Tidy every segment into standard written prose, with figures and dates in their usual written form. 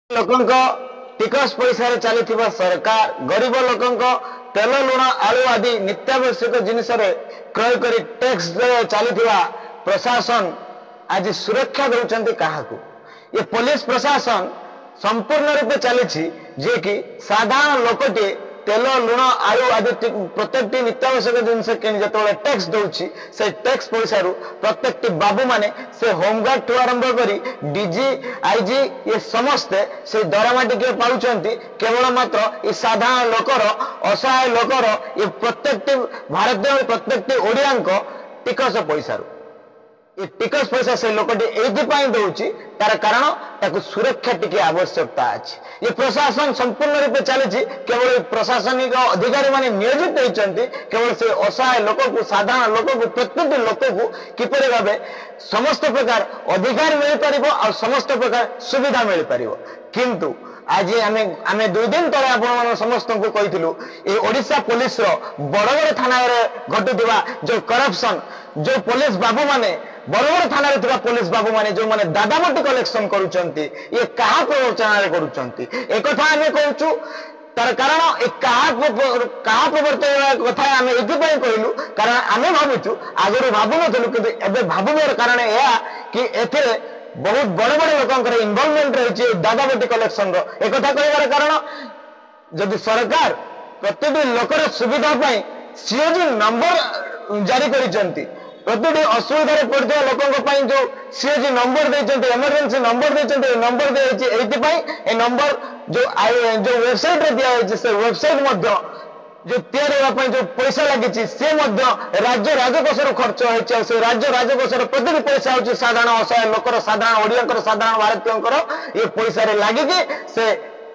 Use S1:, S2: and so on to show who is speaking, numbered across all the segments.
S1: लोकों टिकस पैसा चली सरकार गरीब लोकों तेल लुण आलू आदि नित्यावश्यक जिनस क्रय कर टैक्स चली प्रशासन आज सुरक्षा दौरान क्या ये पुलिस प्रशासन संपूर्ण रूपे चली जे कि साधारण लोकटे तेल लुण आलू आदि प्रत्येक नित्यावश्यक जिनस जो टैक्स दूसरी से टैक्स पैसा प्रत्येक बाबू माने से होमगार्ड ठू आरंभ करी डीजी आईजी ये समस्ते से दरमा टिके पाउछंती केवल मात्र ये साधारण लोकर असहाय लोकर ये प्रत्येक भारतीय प्रत्येक ओडिया टिकस पैसा ये टिकस पैसा से लोकटी एपाई दौची तार कारण ताकू सुरक्षा टिके आवश्यकता अच्छी ये प्रशासन संपूर्ण रूपे चली केवल प्रशासनिक अधिकारी माने नियोजित होती केवल से असहाय लोक को साधारण लोक को प्रत्येक लोक को किपरि भावे समस्त प्रकार अधिकार मिल पार और समस्त प्रकार सुविधा मिल पार किंतु आज आमे 2 दिन तले आपण समस्त को कहिथिलु ए ओडिशा पुलिस रो बड़ बड़ थाना रे घटुवा जो करप्शन जो पुलिस बाबू माने बड़ बड़ थाना रे थिबा पुलिस बाबू माने जो माने दादाबटी कलेक्शन करूचंती ये कहा प्रवचन रे करूचंती एक कथा आमे कहूछु तार कारण ए कहा प्रवर्तन कथा आमे एथिपय कहलु कारण आमे भाबुछु आगरु भाबु नथलु किंतु एबे भाबुबर कारण एया कि एथे बहुत बड़े बड़े लोक इनवॉल्वमेंट रही दादाबटी कलेक्शन एक कथा कहबार कारण जदि सरकार प्रत्येक लोकर सुविधा सीओजी नंबर जारी करिसेंती प्रत्येक असुविधा पड़ता लोकों जो सीओजी नंबर देते इमरजेंसी नंबर देते नंबर दिखाई नंबर जो वेबसाइट रे दिया से वेबसाइट जो तैयारी जो पैसा लगी सी राज्य राजकोष खर्च हो राज्य राजकोष प्रत्येक पैसा हूँ साधारण असहाय लोकर साधारण ओडिया साधारण भारतीय ये पैसा लगिकी से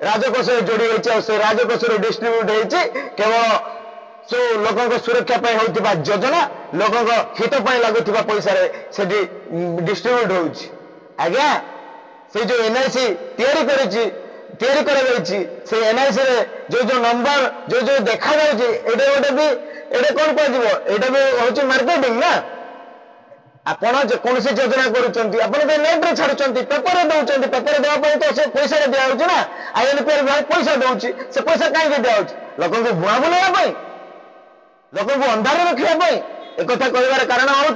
S1: राजकोष जोड़ी से राजकोष डिस्ट्रीब्यूट होती केवल जो लोकों सुरक्षा होता योजना लोकों हित लगुवा पैसा डिस्ट्रीब्यूट होगा से जो एनआईसी तैयारी से एनआईसी जो जो नंबर जो जो देखा गोटे भी एटे कौन कह मार्केटिंग ना आपण कौन सी योजना करुँच नेट रे छाड़ुंट पेपर दौरान पेपर देवाई तो से पैसा दिखाई ना आईएनपीआर विभाग पैसा दूसरी से पैसा कहीं दिखाई लोक भुआ बुलाइवाई लोक अंधार रखापी एक कथा कहबार कारण हूँ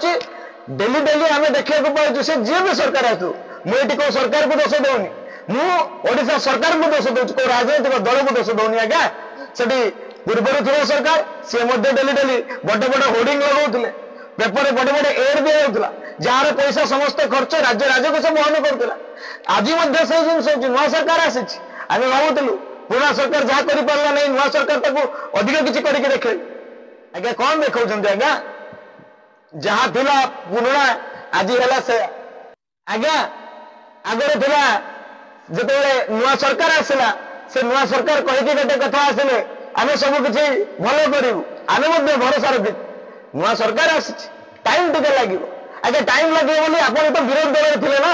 S1: डेली डेली आम देखा पाचु से जी भी सरकार आसू मुझे कौ सरकार को दोष दौनी मुझा सरकार को दोष दूसरी कौ राजनैतिक दल को दोष दौनी आज्ञा से पूर्वर थी सरकार सी डेली डेली बड़ बड़ होर्डिंग लगाते पेपर बड़े बड़े एड दिखाऊला जार पैसा समस्त खर्च राज्य राजकोष बहन करूला आज से जिन नुआ सरकार आसी आम भावुलु पुराना सरकार जहाँ कर पारा नहीं नुआ सरकार अधिक किसी करके देखे आज्ञा कौन देखा आज्ञा जहाँ थिला पुराना आज है से आज्ञा आगे थिला जो नुआ सरकार आसला से नुआ सरकार कहीकि गोटे कथा आसिले आम सब किसी भल करूँ आम भरोसा रखी नुआ सरकार आसी टाइम टिके लगे आगे टाइम लगे बोली आप तो विरोध दल थे ना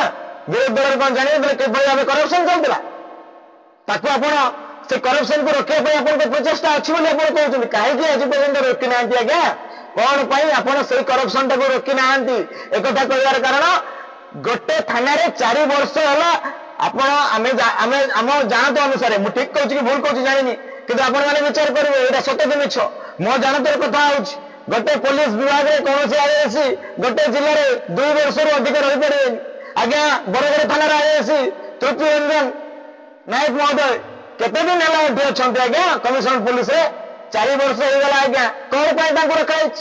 S1: विरोध दल कौन जानते कि भाव करप्शन चलता ताकू आप से करप्शन को रखापी आप प्रचेषा अच्छी कहते कहीं आज पर्यटन रोकी ना आज्ञा कौन पाई आप करप्शन टाक रोकी ना एक कथा कहबार कारण गोटे थाना 4 वर्ष है आम जानत अनुसार मुझे ठीक कहूँ कि भूल कहूँ जानी कि आपण मैंने विचार करेंगे यहाँ सत्य कि मिछ मो जानतर कथा हूँ गोटे पुलिस विभाग में कौन आईएएस गोटे जिले में 2 वर्ष अधिक रही पारे आज्ञा बरगड़ थाना आईएएस तृप्ति रंजन नायक महोदय केते दिन है अच्छा आज्ञा कमिशनर पुलिस 4 वर्ष होगा आज्ञा कौन पाई रखाई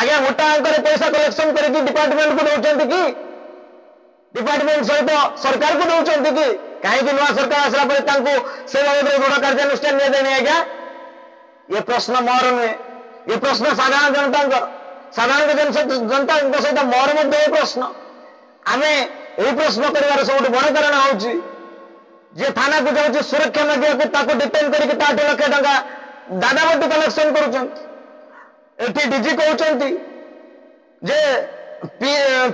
S1: आज्ञा मोटा अंक पैसा कलेक्शन करके डिपार्टमेंट को दौरान कि डिपार्टमेंट सहित सरकार को दौरान कि कहीं नुआ सरकार आसला पर से बाबद दृढ़ कार्यानुष्ठान नहीं आज्ञा ये प्रश्न मोर नुहे ये प्रश्न साधारण जनता जनता सहित मोर प्रश्न आम यही प्रश्न कर सब बड़ कारण हूँ जे थाना को जाऊँ सुरक्षा मांगे डिपेंड करके लक्षे टका दादाबटी कलेक्शन कर डीजी कहते जे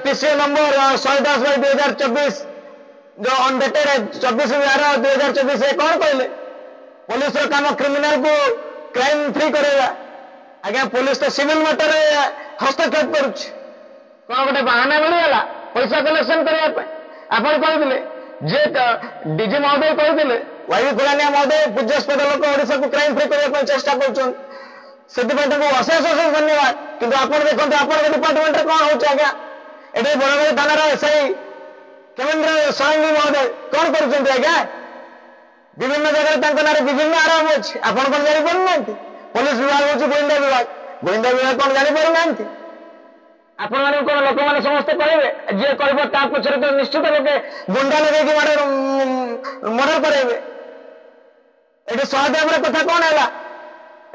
S1: पीसीओ नंबर 110/2024 जो अनडेटेड 24/11/2024 कौन कहले पुलिस काम क्रिमिनाल को क्राइम फ्री करेगा आज्ञा पुलिस तो सिविल मैटर हस्तक्षेप करुच्च कौन गोटे बाहाना मिलगला पैसा कलेक्शन करने आप कहते जे डीजी महोदय कहते वायु खुलानिया महोदय पूज्यस्पद लोक ओडिशा को क्राइम फ्री करने चेष्टा कर अशेष अशेष धन्यवाद किंतु आपण देखते आपण डिपार्टमेंट कौन हो आज्ञा ये बड़गड़ थानार एसआई केमेन्द्र स्वामी महोदय कौन कर आज्ञा विभिन्न जगह ना विभिन्न आराम अच्छी आपण कौन जापार ना पुलिस विभाग हूँ गोविंदा विभाग कौन जापार ना आपण मैंने कौन लोक मैंने समस्ते कहे जी कह पचर तो निश्चित लोके गुंडा लगे मर्डर करेंगे ये सहदेव कथा कौन है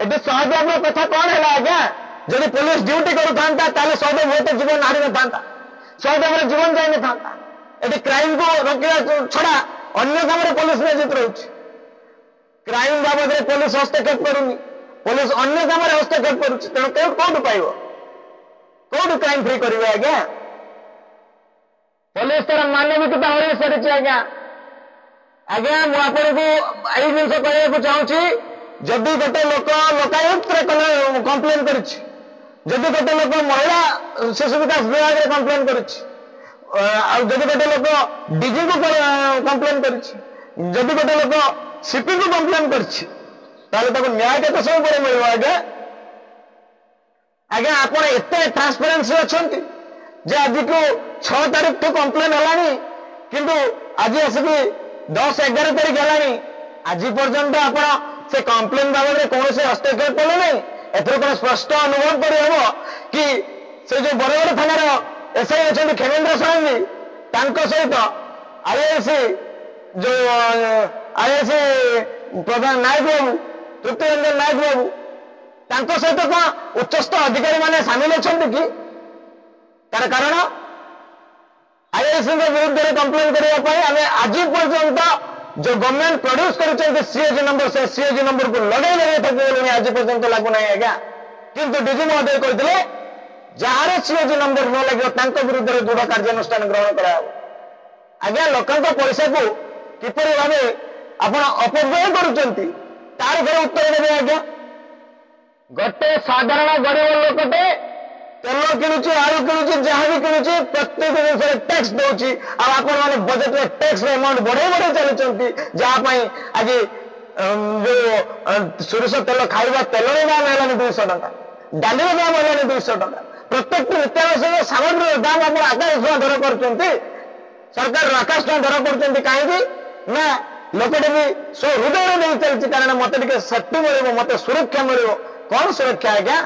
S1: ये सहदेव कथा कौन है आज्ञा जब पुलिस ड्यूटी करूँ सहदेव हुए जीवन हारी न था सहदेव जीवन जाई न था ये क्राइम को रोकवा छड़ा अन्य काम पुलिस नियोजित रोचे क्राइम बाबद पुलिस हस्तक्षेप करूनी पुलिस अन्य काम हस्तक्षेप करुच्ची तेणु कौन पाइब कौन क्राइम फ्री करेंगे आज्ञा पुलिस तार मानविकता हर सारी आज्ञा आज्ञा मुझे यही जिन कहना चाहूँगी जदि गोटे लोक लोकायुक्त कंप्लेन कर गोटे लोक महिला शिशु विकास विभाग में कंप्लेन कर गोटे लोक डीजी को कंप्लेन कर गोटे लोक सीपी को कंप्लेन कर न्याय केते सब मिल आज्ञा आज्ञा आप ट्रांसपेरेन्सी अच्छा आज को 6 तारीख ठू कंप्लेन है किंतु आज आसिक 10-11 तारीख है आज पर्यंत आप से कंप्लेन बाबद में कौन से हस्तक्षेप कले नहीं एथर कौन स्पष्ट अनुभव कर कि से जो बरगड़ थानार एसआई अच्छा खेमेन्द्र स्वामी सहित आईआईसी जो आईआईसी प्रधान नायक बाबू तृप्ति रंजन नायक बाबू सहित कौन उच्चस्थ अधिकारी माने सामिल अच्छा कि तार कारण आईआईसी विरुद्ध में कंप्लेन करने आज पर्यंत जो गवर्नमेंट प्रोड्यूस कर सीएजी नंबर से सीएजी नंबर को लगे लगे थकी आज पर्यंत लगुना आज्ञा किंतु डीजी महोदय कहते जार सीएजी नंबर न लगे विरुद्ध में दृढ़ कार्यानुष्ठान ग्रहण करा आज्ञा लोकों पैसा को किपर भाव आप अपव्यय करुँच तार घर उत्तर देवे आज्ञा गोटे साधारण गरीब लोकटे तेल किणुची आलू किणुची जहाँ भी किणुची प्रत्येक जिन टैक्स दौर आप बजेट में टैक्स अमाउंट बढ़े बढ़े चलुंट जहाँपाई आज जो सोरिष तेल खाଇବା तेल दाम है 200 टका डाली दाम है 200 टका प्रत्येक नित्यावश्यक सामग्री दाम आप आकाश छुआ दर कर सरकार आकाश छुआ दर कर कहीं ना लोकटे भी स्व हृदय नहीं चलती कारण मत सेफ्टी मिल मत सुरक्षा मिल कौन सुरक्षा आज्ञा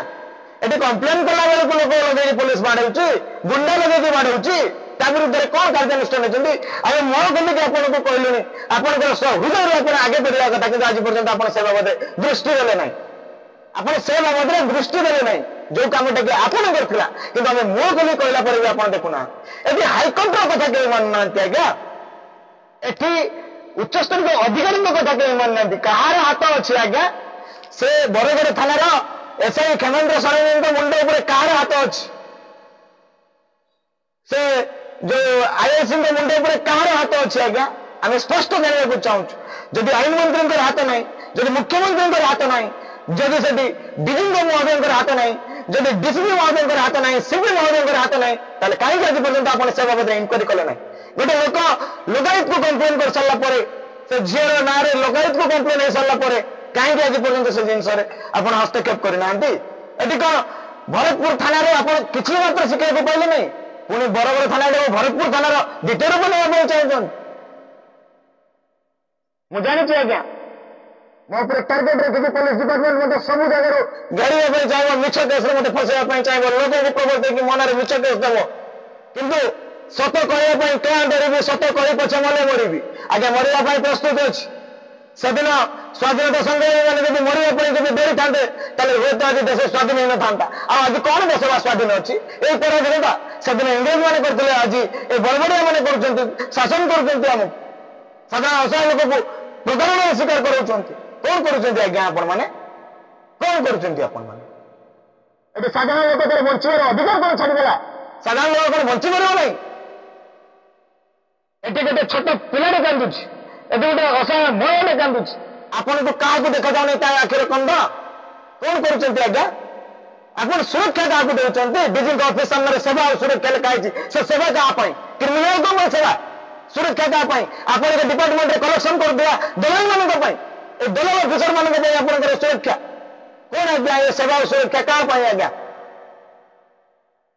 S1: ये कंप्लेन कला बेलू लोक लगे पुलिस बाढ़ गुंडा लगे बाढ़ विरुद्ध में कौन कार्यानुष्ठान होती मो बोलिक आपको कहलुनि आपंकर हृदय आगे बढ़ा कथा कि आज पर्यटन आप से बाबद दृष्टि देले ना आप से बाबद दृष्टि देले ना जो कमटा कि आपन करता कि मुह खोली कहला पर भी आप देखुना ये हाइकोर्ट कथा कहीं मानुना आज्ञा एटी उच्चस्तरीय अधिकारी कथा कहीं मानुना कहार हाथ अच्छी आज्ञा से बरगड़ थानार एसआई खेमेन्द्र स्वामी मुंड उपर कहार हाथ अच्छी से जो आईआईसी मुंड उपर कहार हाथ अच्छी आज्ञा आम स्पष्ट जानवा चाहूँ जदि आईन मंत्री हाथ ना जदि मुख्यमंत्री हाथ ना जदि से डीजी महोदय हाथ ना जदि डीसीपी महोदय हाथ ना सीपी महोदय हाथ ना कहीं आज पर्यटन आप से बाबद इनक्वारी कले ना गोटे लोक लोकायुक्त को कंप्लेन कर सारापर से झीर ना लोकायुक्त को कंप्लेन हो सारापर कहीं आज पर्यटन से जिनस आप हस्तक्षेप करना ये कौन भरतपुर थाना आप कि मात्र शिखा पाइले नहीं पुणी बरगड़ थाना भरतपुर थानार द्वितीय रूप ना चाहते मुझे जानी आज्ञा मो टार्गेट रखी पुलिस डिपार्टमेंट मत सब जगह गाड़ी चाहिए मिछ केस मत फसाइवाई चाहिए लोक को प्रवर्त मनरे मिछ केस देव किंतु सत कहवाई क्या डरबी सत कही पछे मले मरबी आगे मरवाई प्रस्तुत अच्छी से दिन स्वाधीनता संग्रामी मैंने जब मरवाई जब डरी था हुए तो आज देश स्वाधीन हो था आज कौन देश स्वाधीन अच्छी यही पराधीनता से दिन इंग्रेज मैंने करते आज ये बड़बड़िया मैंने कर शासन कर साधारण असहाय लोक को प्रताड़ना शिकार कर कौन कर आज्ञा आपण मैंने कौन कर साधारण लोक बचार अधिकार कौन छाड़देला साधारण लोक कौन बची पार ना ये गोटे छोट पिलाटे कांदुची ये गोटे असहाय महिला कांदुची आपन को क्या देखा जाऊनी आखिर कंद कौन कर आज्ञा आप सुरक्षा क्या देखते डीजी ऑफिस सामने सेवा और सुरक्षा लिखाई से सेवा क्या क्रिमिनाल कौन सेवा सुरक्षा क्या आपण डिपार्टमेंट रे कलेक्शन कर दिया दलाल मान दलाल अफिसर मान आप सुरक्षा कौन आज्ञा ये सेवा सुरक्षा क्या आज्ञा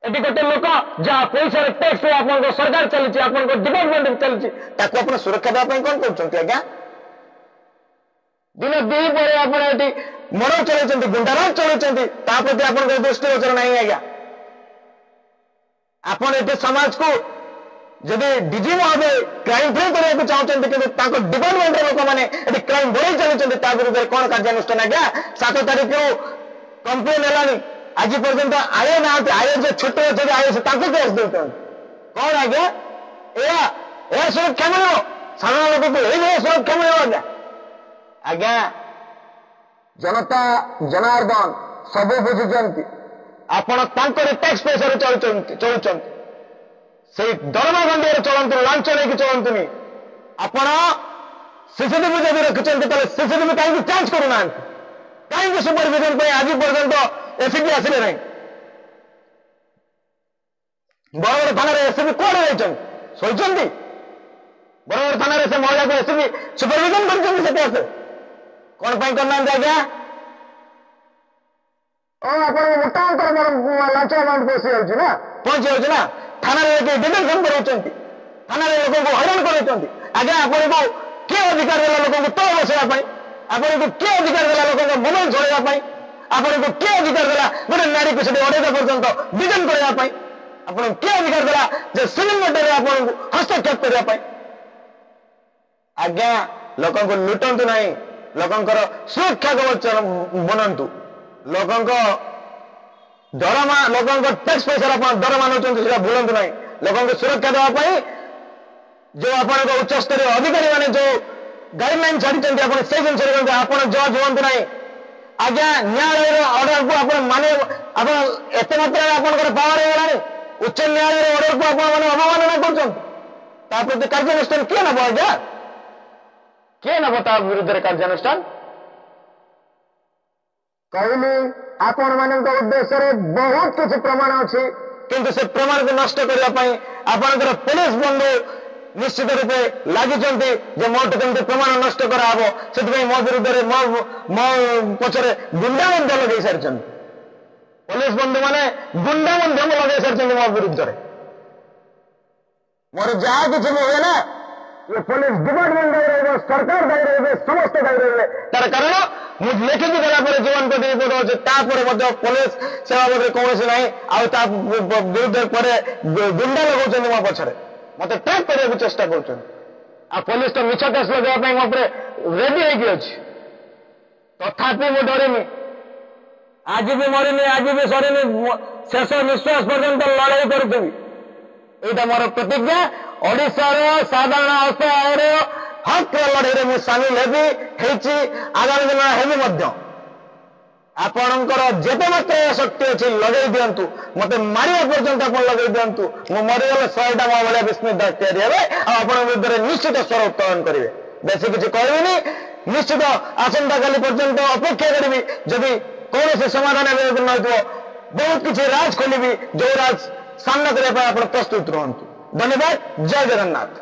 S1: एटी गोटे लोक जहाँ पैसा टैक्स आप सरकार चली आप डिपार्टमेंट चली सुरक्षा देवाई कौन कर आज्ञा दिन दी पर आप मर्डर चलते गुंडाराज चलते प्रति आप दृष्टिगोचर नहीं आज्ञा आपण ये समाज को जदि डीजी भाव क्राइम फ्री करने चाहते कि डिपार्टमेंट लोक मैंने क्राइम बढ़ई चलते विरुद्ध कौन कार्यानुष्ठान आज्ञा 7 तारीख कंप्लेन है आज पर्यंत आए ना आए जो छोट अच्छे आए से केस दे कौन आज्ञा यह सुरक्षा मिल साधारण लोक को यही सुरक्षा मिल आज्ञा आज्ञा जनता जनार्दन सब बुझुंट आपण टैक्स पैसा चलुंट से दरमा गंडिया चलतु लांच नहीं चलतुनि आपण सीसीटीवी जब रखिंट सीसीटीवी कहीं चेंज करूना कहीं सुपरविजन आज पर्यंत एसीपी आसले ना बरगड़ थाना एसीपी कौन शोचती बरगड़ थाना से महिला को एसीपी सुपरविजन कर कौन करना आज्ञा मोटा लांच अमाउंट पहुंची जाऊँ ना थाना डिटेक्शन कर थाना लोक हैरान कर आज्ञा आपन को किए अधिकार देला लोक तल बसवाई आपन को किए अधिकार देला लोक मोबाइल चलवाई आपन को किए अधिकार देला गोटे नारी को अड़ेदा पर्यंत डिजाइन करने आपन किए अधिकार देला जे सिविल मैटर आपन हस्तक्षेप करने आज्ञा लोक लुटंतु नहीं लोकंकर सुरक्षा कवच बनंतु लोकंक दरमा लोक टैक्स पैसा दरमा नौ भूलु ना लोक सुरक्षा देवाई जो आप उच्च स्तरीय अधिकारी मैंने जो गाइडलाइन छाड़ी से जिन आप जज हूँ ना आज्ञा न्यायालय ऑर्डर को आप माने एत मात्रा आप पावर होगा उच्च न्यायालय ऑर्डर को आप अवमानना कर प्रति कार्यानुष्ठान किए नब आज्ञा किए नब ता विरुद्ध कार्यानुष्ठान कहली आपण मान उद्देश्य बहुत किसी प्रमाण अच्छी किंतु से प्रमाण को नष्ट करने आपंकर पुलिस बंधु निश्चित रूपे लगी मोट कमी प्रमाण नष्ट कराव से मो विरुद्ध मो पचरे गुंडा लगे सारी पुलिस बंधु माने गुंडा लगे सारी मो विरुद्ध मोर जहाँ किसी भी हुए ना ये पुलिस डिपार्टमेंट दायी रही सरकार दायी रही समस्त दायी रही तार कारण मुझे लेखिकी देला जीवन प्रति विपद अच्छे पुलिस सेवा बदले कौन ना विरुद्ध गुंडा लगा मो पछरे मत ट्रैक करने चेष्टा कर पुलिस तो मिछ केस लगाई मो रेडी होगी तथापि मु डरनी आज भी मरीनी आज भी सरीनी शेष निश्वास पर्यंत लड़ाई करुवी यहाँ मोर प्रतिज्ञा ओडिशार साधारण असहायर हक लड़ाई में सामिल हेबी आगामी दिन हेबी आपणकर जेते मात्र शक्ति अच्छी लगे दिंतु मत मारिया पर्यंत आप लगे दिंतु मु मरीगले 100टा मो भाया विस्मित तैयारी हे आप विरुद्ध निश्चित स्वर उत्तोलन करेंगे बेसी किसी कहबी निश्चित आसंता काली पर्यंत अपेक्षा करी जदि कौन समाधान न बहुत किसी राज खोलि जो राज सामना करने प्रस्तुत रुहतु धन्यवाद जय जगन्नाथ।